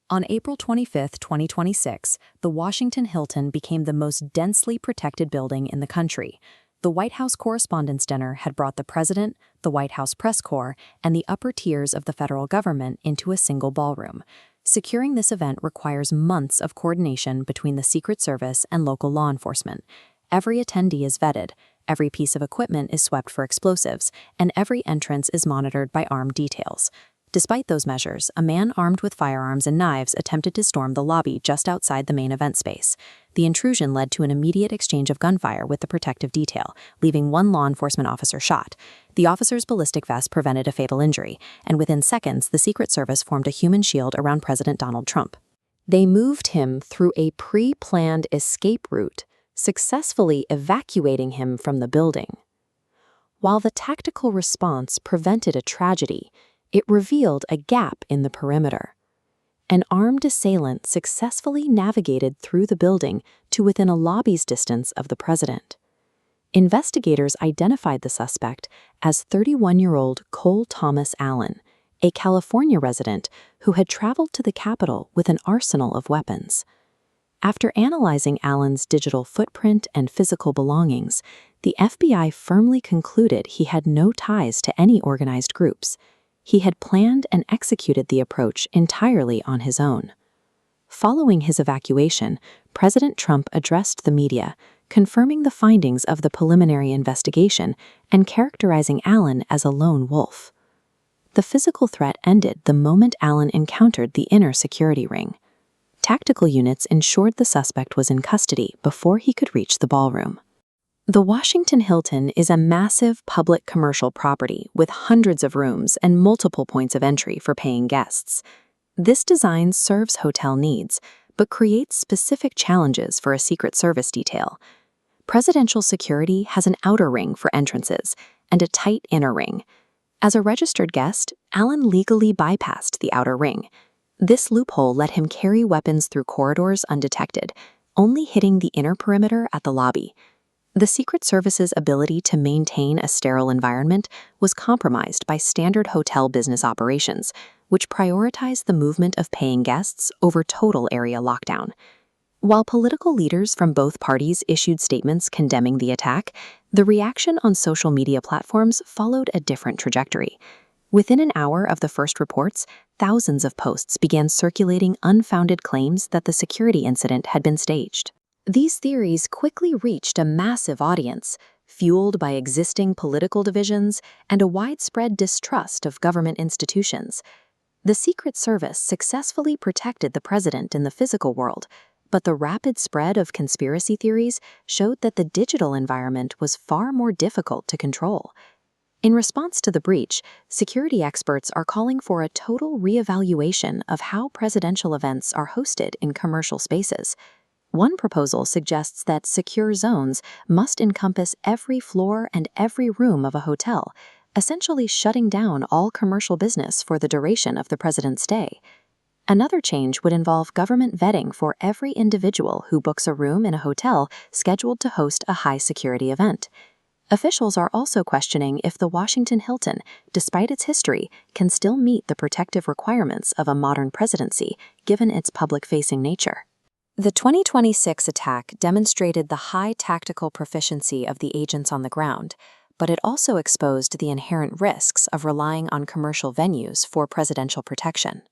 On April 25, 2026, the Washington Hilton became the most densely protected building in the country. The White House Correspondents' Dinner had brought the president, the White House press corps, and the upper tiers of the federal government into a single ballroom. Securing this event requires months of coordination between the Secret Service and local law enforcement. Every attendee is vetted, every piece of equipment is swept for explosives, and every entrance is monitored by armed details. Despite those measures, a man armed with firearms and knives attempted to storm the lobby just outside the main event space. The intrusion led to an immediate exchange of gunfire with the protective detail, leaving one law enforcement officer shot. The officer's ballistic vest prevented a fatal injury, and within seconds, the Secret Service formed a human shield around President Donald Trump. They moved him through a pre-planned escape route, successfully evacuating him from the building. While the tactical response prevented a tragedy, it revealed a gap in the perimeter. An armed assailant successfully navigated through the building to within a lobby's distance of the president. Investigators identified the suspect as 31-year-old Cole Thomas Allen, a California resident who had traveled to the Capitol with an arsenal of weapons. After analyzing Allen's digital footprint and physical belongings, the FBI firmly concluded he had no ties to any organized groups. He had planned and executed the approach entirely on his own. Following his evacuation, President Trump addressed the media, confirming the findings of the preliminary investigation and characterizing Allen as a lone wolf. The physical threat ended the moment Allen encountered the inner security ring. Tactical units ensured the suspect was in custody before he could reach the ballroom. The Washington Hilton is a massive public commercial property with hundreds of rooms and multiple points of entry for paying guests. This design serves hotel needs, but creates specific challenges for a Secret Service detail. Presidential security has an outer ring for entrances and a tight inner ring. As a registered guest, Allen legally bypassed the outer ring. This loophole let him carry weapons through corridors undetected, only hitting the inner perimeter at the lobby. The Secret Service's ability to maintain a sterile environment was compromised by standard hotel business operations, which prioritized the movement of paying guests over total area lockdown. While political leaders from both parties issued statements condemning the attack, the reaction on social media platforms followed a different trajectory. Within an hour of the first reports, thousands of posts began circulating unfounded claims that the security incident had been staged. These theories quickly reached a massive audience, fueled by existing political divisions and a widespread distrust of government institutions. The Secret Service successfully protected the president in the physical world, but the rapid spread of conspiracy theories showed that the digital environment was far more difficult to control. In response to the breach, security experts are calling for a total reevaluation of how presidential events are hosted in commercial spaces. One proposal suggests that secure zones must encompass every floor and every room of a hotel, essentially shutting down all commercial business for the duration of the president's stay. Another change would involve government vetting for every individual who books a room in a hotel scheduled to host a high-security event. Officials are also questioning if the Washington Hilton, despite its history, can still meet the protective requirements of a modern presidency, given its public-facing nature. The 2026 attack demonstrated the high tactical proficiency of the agents on the ground, but it also exposed the inherent risks of relying on commercial venues for presidential protection.